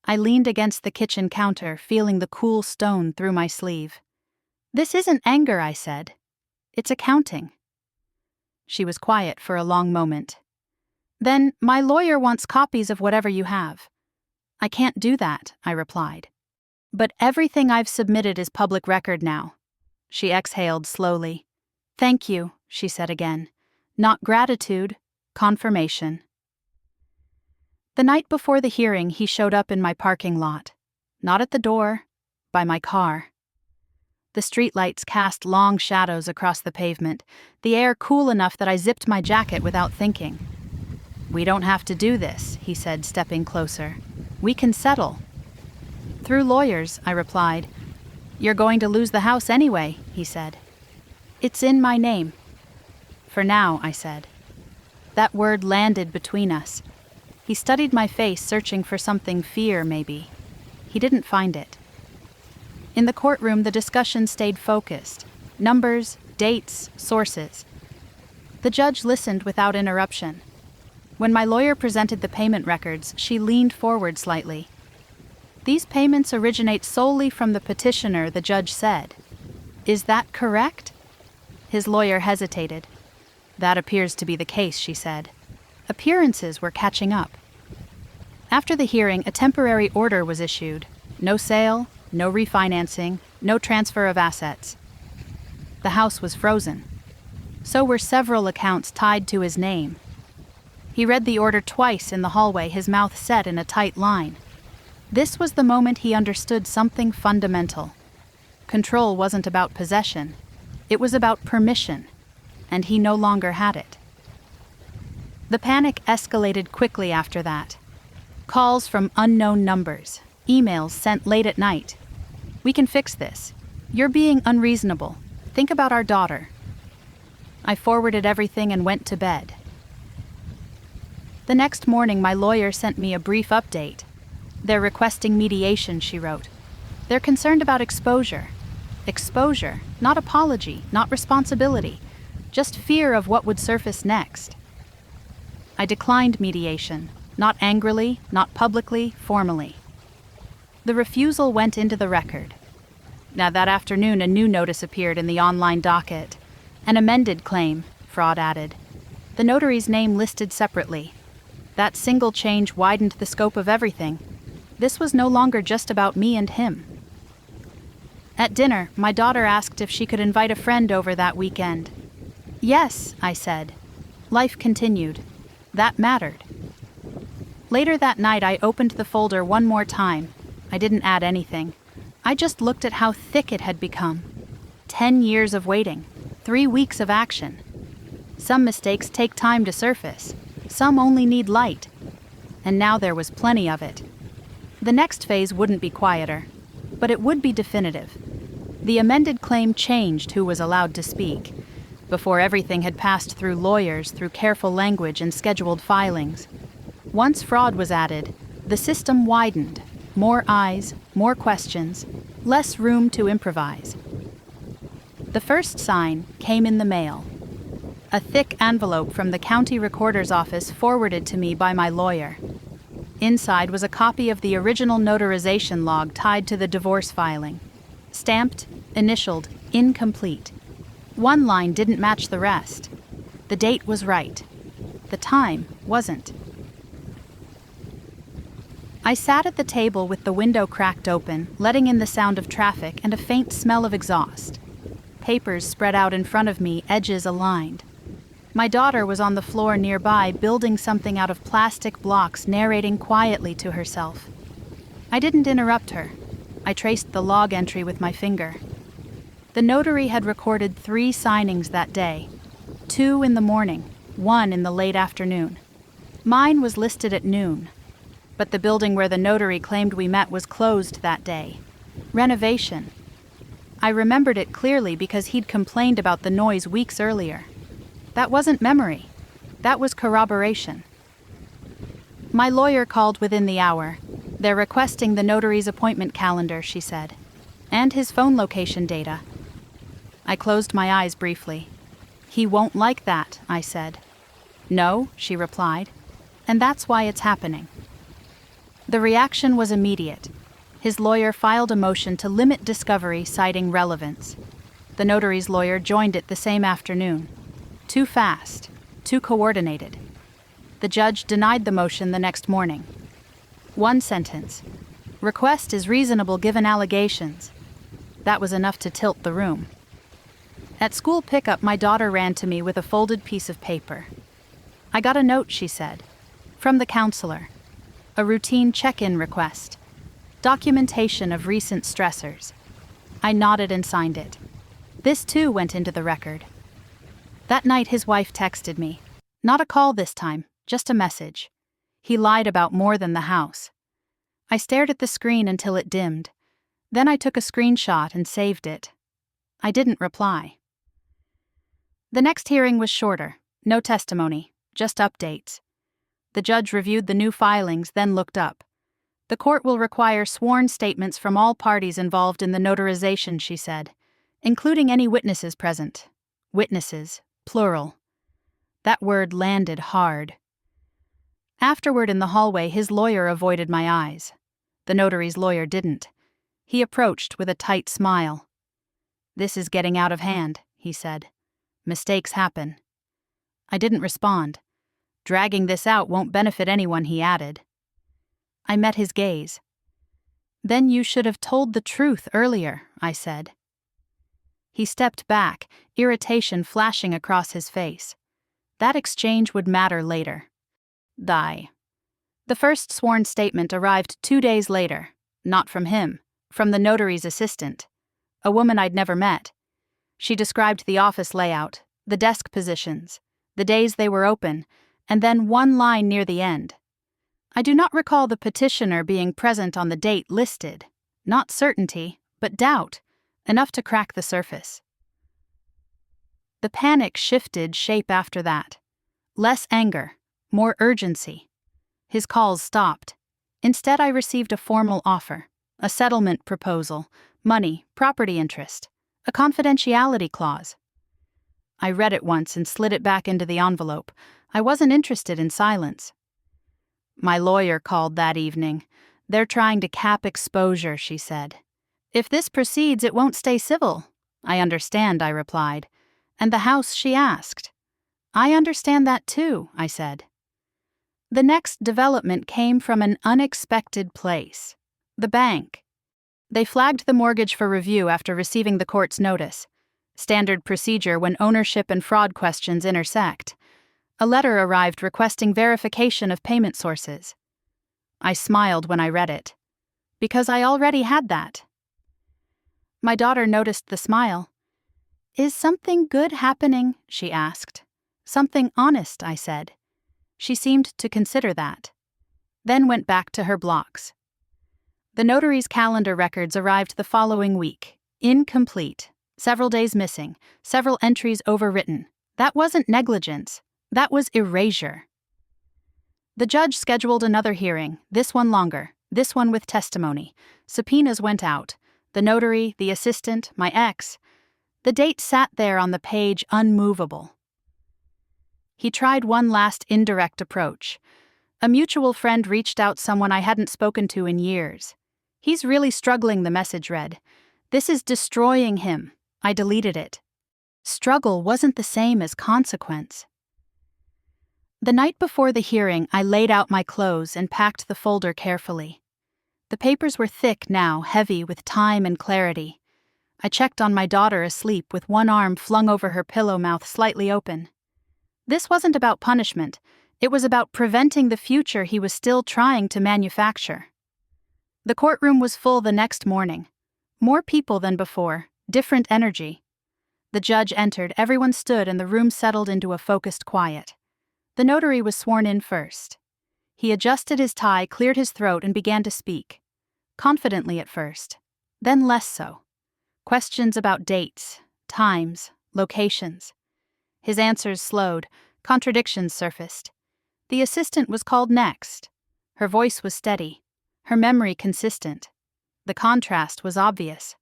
I leaned against the kitchen counter, feeling the cool stone through my sleeve. "This isn't anger," I said. "It's accounting." She was quiet for a long moment. "Then my lawyer wants copies of whatever you have." "I can't do that," I replied. "But everything I've submitted is public record now." She exhaled slowly. "Thank you," she said again. "Not gratitude, confirmation." The night before the hearing, he showed up in my parking lot. Not at the door, by my car. The streetlights cast long shadows across the pavement, the air cool enough that I zipped my jacket without thinking. "We don't have to do this," he said, stepping closer. "We can settle." "Through lawyers," I replied. "You're going to lose the house anyway," he said. "It's in my name." "For now," I said. That word landed between us. He studied my face, searching for something, fear maybe. He didn't find it. In the courtroom, the discussion stayed focused. Numbers, dates, sources. The judge listened without interruption. When my lawyer presented the payment records, she leaned forward slightly. "These payments originate solely from the petitioner," the judge said. "Is that correct?" His lawyer hesitated. "That appears to be the case," she said. Appearances were catching up. After the hearing, a temporary order was issued. No sale, no refinancing, no transfer of assets. The house was frozen. So were several accounts tied to his name. He read the order twice in the hallway, his mouth set in a tight line. This was the moment he understood something fundamental. Control wasn't about possession. It was about permission, and he no longer had it. The panic escalated quickly after that. Calls from unknown numbers. Emails sent late at night. We can fix this. You're being unreasonable. Think about our daughter. I forwarded everything and went to bed. The next morning, my lawyer sent me a brief update. They're requesting mediation, she wrote. They're concerned about exposure. Exposure, not apology, not responsibility, just fear of what would surface next. I declined mediation, not angrily, not publicly, formally. The refusal went into the record. Now, that afternoon, a new notice appeared in the online docket. An amended claim, Fraud added. The notary's name listed separately. That single change widened the scope of everything. This was no longer just about me and him. At dinner, my daughter asked if she could invite a friend over that weekend. Yes, I said. Life continued. That mattered. Later that night, I opened the folder one more time. I didn't add anything. I just looked at how thick it had become. 10 years of waiting. 3 weeks of action. Some mistakes take time to surface. Some only need light. And now there was plenty of it. The next phase wouldn't be quieter, but it would be definitive. The amended claim changed who was allowed to speak. Before everything had passed through lawyers, through careful language and scheduled filings. Once fraud was added, the system widened. More eyes, more questions, less room to improvise. The first sign came in the mail. A thick envelope from the county recorder's office forwarded to me by my lawyer. Inside was a copy of the original notarization log tied to the divorce filing. Stamped, initialed, incomplete. One line didn't match the rest. The date was right. The time wasn't. I sat at the table with the window cracked open, letting in the sound of traffic and a faint smell of exhaust. Papers spread out in front of me, edges aligned. My daughter was on the floor nearby, building something out of plastic blocks, narrating quietly to herself. I didn't interrupt her. I traced the log entry with my finger. The notary had recorded 3 signings that day. 2 in the morning, 1 in the late afternoon. Mine was listed at noon. But the building where the notary claimed we met was closed that day. Renovation. I remembered it clearly because he'd complained about the noise weeks earlier. That wasn't memory. That was corroboration. My lawyer called within the hour. They're requesting the notary's appointment calendar, she said, and his phone location data. I closed my eyes briefly. He won't like that, I said. No, she replied, and that's why it's happening. The reaction was immediate. His lawyer filed a motion to limit discovery, citing relevance. The notary's lawyer joined it the same afternoon. Too fast, too coordinated. The judge denied the motion the next morning. 1 sentence. Request is reasonable given allegations. That was enough to tilt the room. At school pickup, my daughter ran to me with a folded piece of paper. I got a note, she said, from the counselor. A routine check-in request. Documentation of recent stressors. I nodded and signed it. This too went into the record. That night his wife texted me. Not a call this time, just a message. He lied about more than the house. I stared at the screen until it dimmed. Then I took a screenshot and saved it. I didn't reply. The next hearing was shorter. No testimony, just updates. The judge reviewed the new filings, then looked up. The court will require sworn statements from all parties involved in the notarization, she said, including any witnesses present. Witnesses, plural. That word landed hard. Afterward in the hallway, his lawyer avoided my eyes. The notary's lawyer didn't. He approached with a tight smile. This is getting out of hand, he said. Mistakes happen. I didn't respond. Dragging this out won't benefit anyone, he added. I met his gaze. Then you should have told the truth earlier, I said. He stepped back, irritation flashing across his face. That exchange would matter later. Die. The first sworn statement arrived 2 days later, not from him, from the notary's assistant, a woman I'd never met. She described the office layout, the desk positions, the days they were open, and then one line near the end. I do not recall the petitioner being present on the date listed. Not certainty, but doubt, enough to crack the surface. The panic shifted shape after that. Less anger, more urgency. His calls stopped. Instead, I received a formal offer, a settlement proposal, money, property interest, a confidentiality clause. I read it once and slid it back into the envelope. I wasn't interested in silence. My lawyer called that evening. They're trying to cap exposure, she said. If this proceeds, it won't stay civil. I understand, I replied. And the house, she asked. I understand that too, I said. The next development came from an unexpected place. The bank. They flagged the mortgage for review after receiving the court's notice. Standard procedure when ownership and fraud questions intersect. A letter arrived requesting verification of payment sources. I smiled when I read it. Because I already had that. My daughter noticed the smile. Is something good happening? She asked. Something honest, I said. She seemed to consider that. Then went back to her blocks. The notary's calendar records arrived the following week. Incomplete. Several days missing. Several entries overwritten. That wasn't negligence. That was erasure. The judge scheduled another hearing, this one longer, this one with testimony. Subpoenas went out. The notary, the assistant, my ex. The date sat there on the page unmovable. He tried one last indirect approach. A mutual friend reached out someone I hadn't spoken to in years. He's really struggling, the message read. This is destroying him. I deleted it. Struggle wasn't the same as consequence. The night before the hearing, I laid out my clothes and packed the folder carefully. The papers were thick now, heavy with time and clarity. I checked on my daughter asleep with one arm flung over her pillow, mouth slightly open. This wasn't about punishment. It was about preventing the future he was still trying to manufacture. The courtroom was full the next morning. More people than before, different energy. The judge entered, everyone stood, and the room settled into a focused quiet. The notary was sworn in first. He adjusted his tie, cleared his throat, and began to speak. Confidently at first, then less so. Questions about dates, times, locations. His answers slowed, contradictions surfaced. The assistant was called next. Her voice was steady, her memory consistent. The contrast was obvious.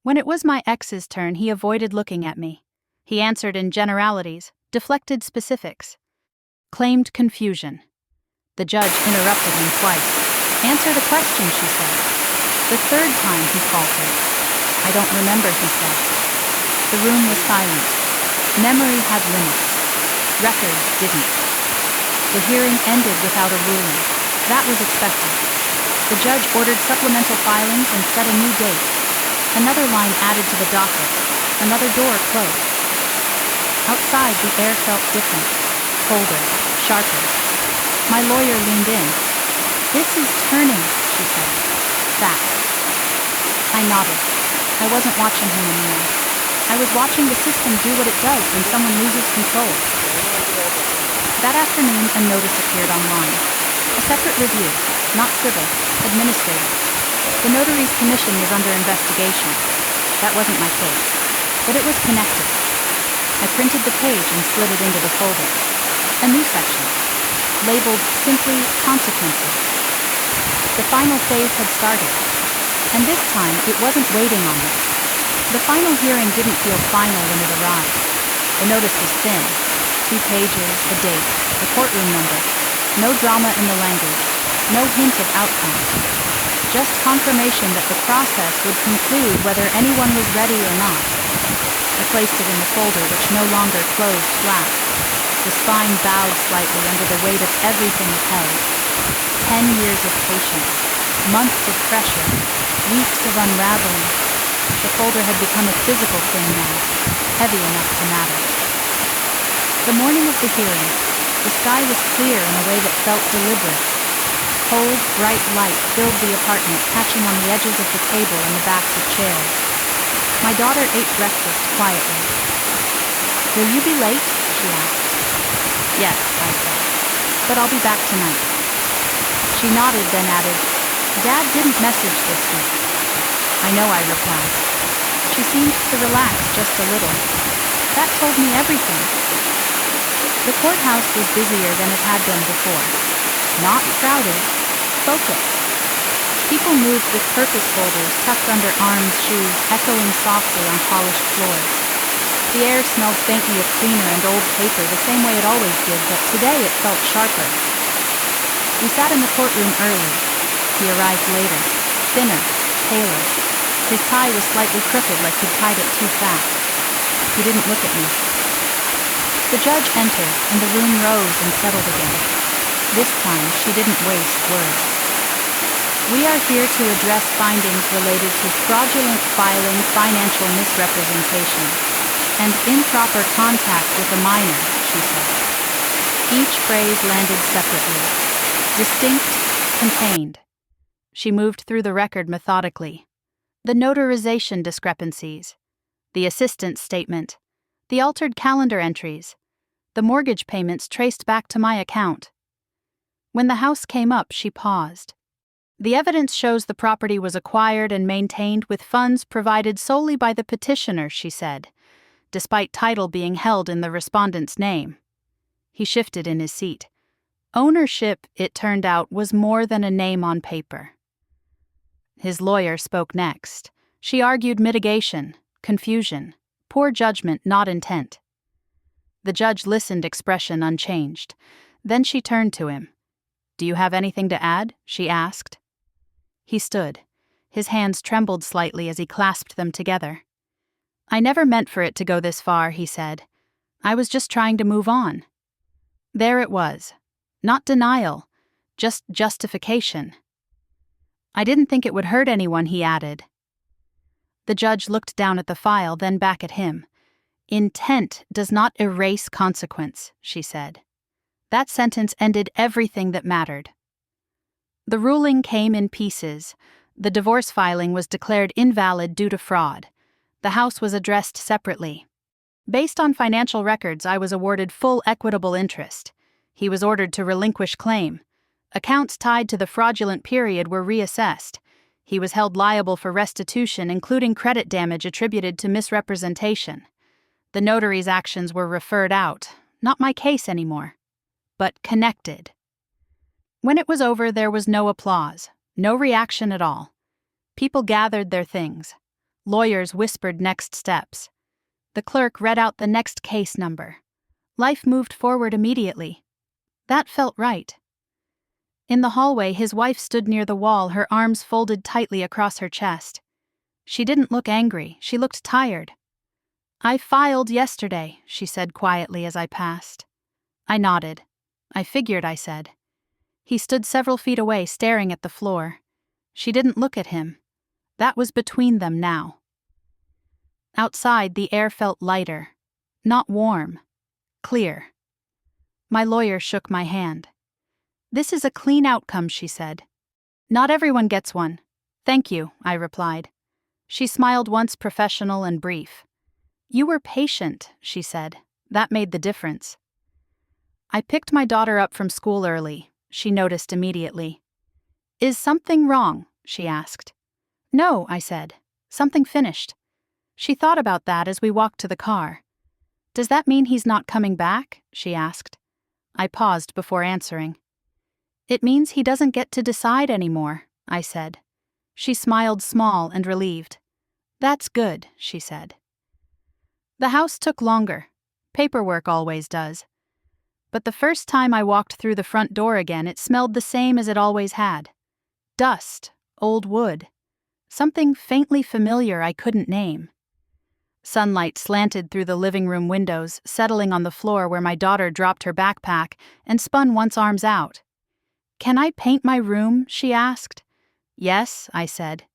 When it was my ex's turn, he avoided looking at me. He answered in generalities, deflected specifics. Claimed confusion. The judge interrupted him twice. Answer the question, she said. The third time he faltered. I don't remember, he said. The room was silent. Memory had limits. Records didn't. The hearing ended without a ruling. That was expected. The judge ordered supplemental filings and set a new date. Another line added to the docket. Another door closed. Outside, the air felt different. Colder, sharper. My lawyer leaned in. This is turning, she said. Fast. I nodded. I wasn't watching him anymore. I was watching the system do what it does when someone loses control. That afternoon, a notice appeared online. A separate review, not civil, administrative. The notary's commission was under investigation. That wasn't my case, but it was connected. I printed the page and slid it into the folder. A new section, labeled simply Consequences. The final phase had started, and this time it wasn't waiting on me. The final hearing didn't feel final when it arrived. The notice was thin, 2 pages, a date, a courtroom number, no drama in the language, no hint of outcome. Just confirmation that the process would conclude whether anyone was ready or not. I placed it in the folder, which no longer closed flat. The spine bowed slightly under the weight of everything it held. 10 years of patience, months of pressure, weeks of unraveling. The folder had become a physical thing now, heavy enough to matter. The morning of the hearing, the sky was clear in a way that felt deliberate. Cold, bright light filled the apartment, catching on the edges of the table and the backs of chairs. My daughter ate breakfast quietly. Will you be late? She asked. Yes, I said. but I'll be back tonight." She nodded, then added, "Dad didn't message this week." "I know," I replied. She seemed to relax just a little. That told me everything. The courthouse was busier than it had been before. Not crowded, focused. People moved with purpose folders tucked under arms, shoes echoing softly on polished floors. The air smelled faintly of cleaner and old paper the same way it always did, but today it felt sharper. We sat in the courtroom early. He arrived later, thinner, paler. His tie was slightly crooked, like he'd tied it too fast. He didn't look at me. The judge entered, and the room rose and settled again. This time, she didn't waste words. "We are here to address findings related to fraudulent filing, financial misrepresentation, and improper contact with a minor," she said. Each phrase landed separately. Distinct, contained. She moved through the record methodically. The notarization discrepancies, the assistant's statement, the altered calendar entries, the mortgage payments traced back to my account. When the house came up, she paused. "The evidence shows the property was acquired and maintained with funds provided solely by the petitioner," she said, despite title being held in the respondent's name. He shifted in his seat. Ownership, it turned out, was more than a name on paper. His lawyer spoke next. She argued mitigation, confusion, poor judgment, not intent. The judge listened, expression unchanged. Then she turned to him. "Do you have anything to add?" she asked. He stood. His hands trembled slightly as he clasped them together. "I never meant for it to go this far," he said. "I was just trying to move on." There it was. Not denial, just justification. "I didn't think it would hurt anyone," he added. The judge looked down at the file, then back at him. "Intent does not erase consequence," she said. That sentence ended everything that mattered. The ruling came in pieces. The divorce filing was declared invalid due to fraud. The house was addressed separately. Based on financial records, I was awarded full equitable interest. He was ordered to relinquish claim. Accounts tied to the fraudulent period were reassessed. He was held liable for restitution, including credit damage attributed to misrepresentation. The notary's actions were referred out, not my case anymore, but connected. When it was over, there was no applause, no reaction at all. People gathered their things. Lawyers whispered next steps. The clerk read out the next case number. Life moved forward immediately. That felt right. In the hallway, his wife stood near the wall, her arms folded tightly across her chest. She didn't look angry, she looked tired. "I filed yesterday," she said quietly as I passed. I nodded. "I figured," I said. He stood several feet away, staring at the floor. She didn't look at him. That was between them now. Outside, the air felt lighter. Not warm. Clear. My lawyer shook my hand. "This is a clean outcome," she said. "Not everyone gets one." "Thank you," I replied. She smiled once, professional and brief. "You were patient," she said. "That made the difference." I picked my daughter up from school early. She noticed immediately. "Is something wrong?" she asked. "No," I said. "Something finished." She thought about that as we walked to the car. "Does that mean he's not coming back?" she asked. I paused before answering. "It means he doesn't get to decide anymore," I said. She smiled, small and relieved. "That's good," she said. The house took longer. Paperwork always does. But the first time I walked through the front door again, it smelled the same as it always had. Dust, old wood, something faintly familiar I couldn't name. Sunlight slanted through the living room windows, settling on the floor where my daughter dropped her backpack and spun once, arms out. "Can I paint my room?" she asked. "Yes," I said.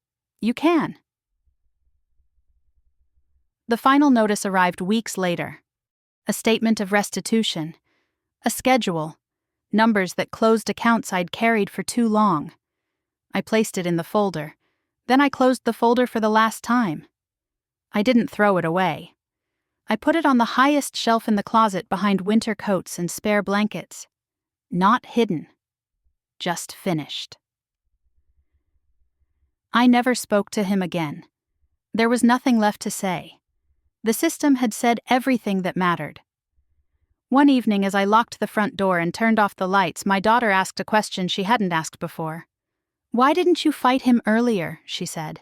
"You can." The final notice arrived weeks later. A statement of restitution. A schedule. Numbers that closed accounts I'd carried for too long. I placed it in the folder. Then I closed the folder for the last time. I didn't throw it away. I put it on the highest shelf in the closet behind winter coats and spare blankets. Not hidden. Just finished. I never spoke to him again. There was nothing left to say. The system had said everything that mattered. One evening, as I locked the front door and turned off the lights, my daughter asked a question she hadn't asked before. "Why didn't you fight him earlier?" she said.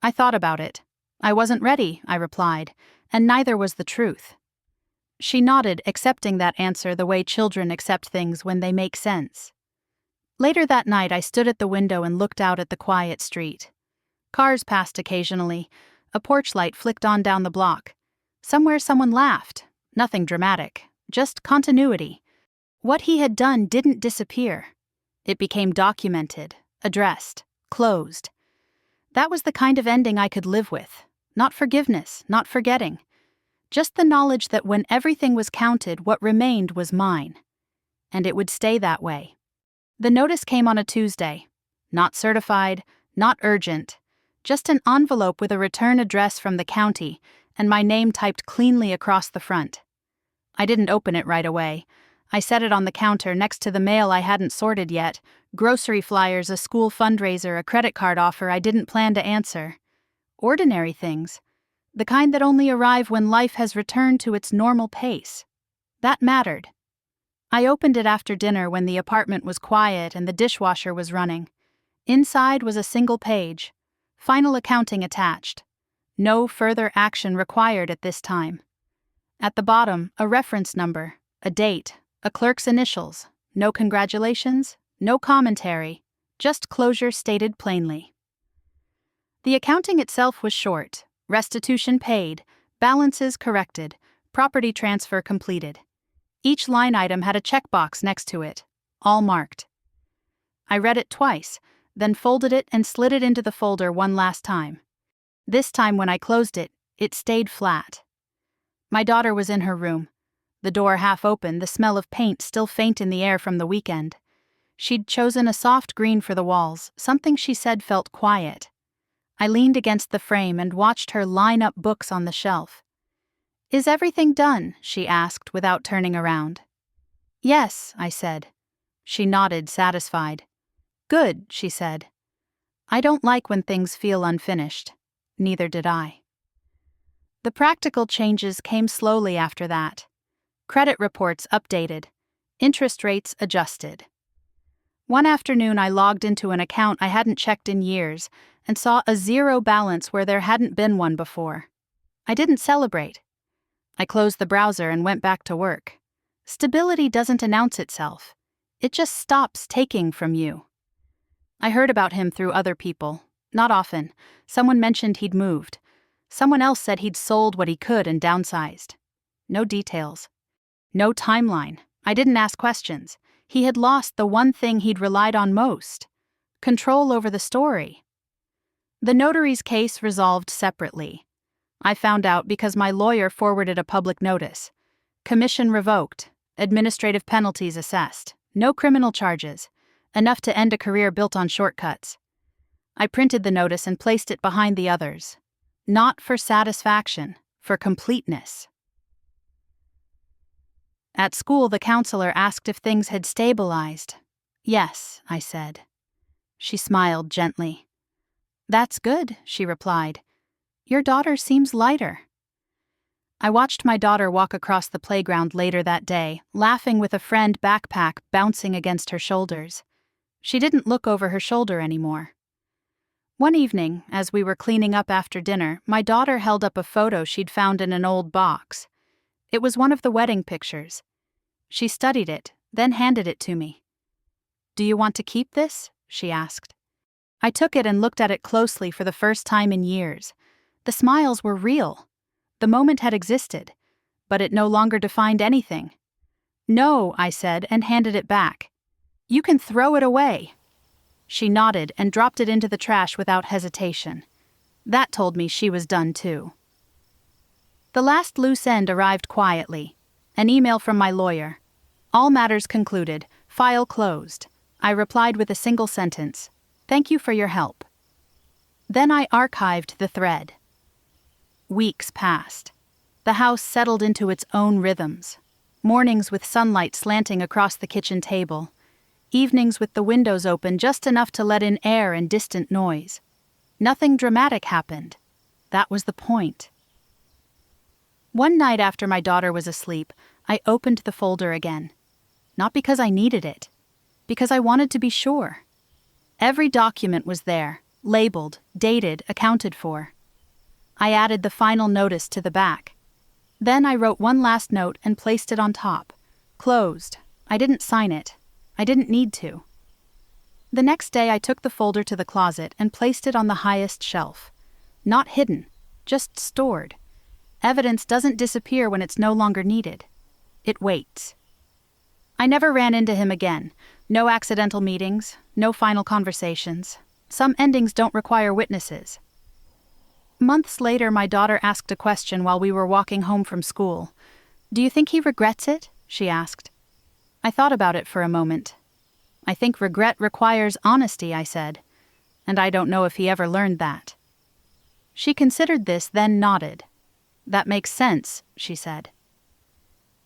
I thought about it. "I wasn't ready," I replied, and neither was the truth. She nodded, accepting that answer the way children accept things when they make sense. Later that night, I stood at the window and looked out at the quiet street. Cars passed occasionally. A porch light flicked on down the block. Somewhere someone laughed. Nothing dramatic, just continuity. What he had done didn't disappear. It became documented, addressed, closed. That was the kind of ending I could live with. Not forgiveness, not forgetting. Just the knowledge that when everything was counted, what remained was mine. And it would stay that way. The notice came on a Tuesday. Not certified, not urgent. Just an envelope with a return address from the county and my name typed cleanly across the front. I didn't open it right away. I set it on the counter next to the mail I hadn't sorted yet, grocery flyers, a school fundraiser, a credit card offer I didn't plan to answer. Ordinary things. The kind that only arrive when life has returned to its normal pace. That mattered. I opened it after dinner when the apartment was quiet and the dishwasher was running. Inside was a single page. Final accounting attached. No further action required at this time. At the bottom, a reference number, a date, a clerk's initials. No congratulations, no commentary, just closure stated plainly. The accounting itself was short. Restitution paid, balances corrected, property transfer completed. Each line item had a checkbox next to it, all marked. I read it twice, then folded it and slid it into the folder one last time. This time when I closed it, it stayed flat. My daughter was in her room. The door half open, the smell of paint still faint in the air from the weekend. She'd chosen a soft green for the walls, something she said felt quiet. I leaned against the frame and watched her line up books on the shelf. "Is everything done?" she asked without turning around. "Yes," I said. She nodded, satisfied. "Good," she said. I don't like when things feel unfinished. Neither did I. The practical changes came slowly after that. Credit reports updated. Interest rates adjusted. One afternoon I logged into an account I hadn't checked in years and saw a zero balance where there hadn't been one before. I didn't celebrate. I closed the browser and went back to work. Stability doesn't announce itself. It just stops taking from you. I heard about him through other people. Not often. Someone mentioned he'd moved. Someone else said he'd sold what he could and downsized. No details. No timeline. I didn't ask questions. He had lost the one thing he'd relied on most. Control over the story. The notary's case resolved separately. I found out because my lawyer forwarded a public notice. Commission revoked. Administrative penalties assessed. No criminal charges. Enough to end a career built on shortcuts. I printed the notice and placed it behind the others. Not for satisfaction, for completeness. At school, the counselor asked if things had stabilized. "Yes," I said. She smiled gently. "That's good," she replied. "Your daughter seems lighter." I watched my daughter walk across the playground later that day, laughing with a friend backpack bouncing against her shoulders. She didn't look over her shoulder anymore. One evening, as we were cleaning up after dinner, my daughter held up a photo she'd found in an old box. It was one of the wedding pictures. She studied it, then handed it to me. "Do you want to keep this?" she asked. I took it and looked at it closely for the first time in years. The smiles were real. The moment had existed, but it no longer defined anything. "No," I said and handed it back. "You can throw it away." She nodded and dropped it into the trash without hesitation. That told me she was done too. The last loose end arrived quietly. An email from my lawyer. "All matters concluded. File closed." I replied with a single sentence. "Thank you for your help." Then I archived the thread. Weeks passed. The house settled into its own rhythms. Mornings with sunlight slanting across the kitchen table. Evenings with the windows open just enough to let in air and distant noise. Nothing dramatic happened. That was the point. One night after my daughter was asleep, I opened the folder again. Not because I needed it, because I wanted to be sure. Every document was there, labeled, dated, accounted for. I added the final notice to the back. Then I wrote one last note and placed it on top. Closed. I didn't sign it. I didn't need to. The next day I took the folder to the closet and placed it on the highest shelf. Not hidden, just stored. Evidence doesn't disappear when it's no longer needed. It waits. I never ran into him again. No accidental meetings, no final conversations. Some endings don't require witnesses. Months later, my daughter asked a question while we were walking home from school. "Do you think he regrets it?" she asked. I thought about it for a moment. "I think regret requires honesty," I said, "and I don't know if he ever learned that." She considered this, then nodded. "That makes sense," she said.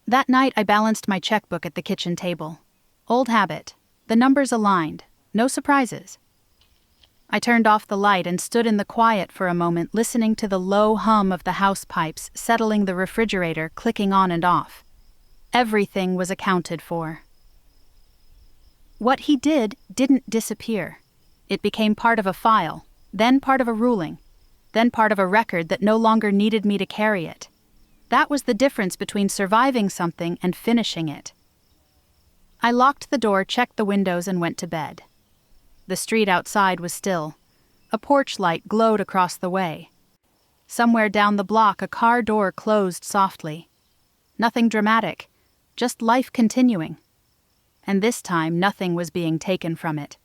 That night I balanced my checkbook at the kitchen table. Old habit. The numbers aligned. No surprises. I turned off the light and stood in the quiet for a moment, listening to the low hum of the house pipes settling the refrigerator, clicking on and off. Everything was accounted for. What he did didn't disappear. It became part of a file, then part of a ruling, then part of a record that no longer needed me to carry it. That was the difference between surviving something and finishing it. I locked the door, checked the windows, and went to bed. The street outside was still. A porch light glowed across the way. Somewhere down the block, a car door closed softly. Nothing dramatic, just life continuing. And this time, nothing was being taken from it.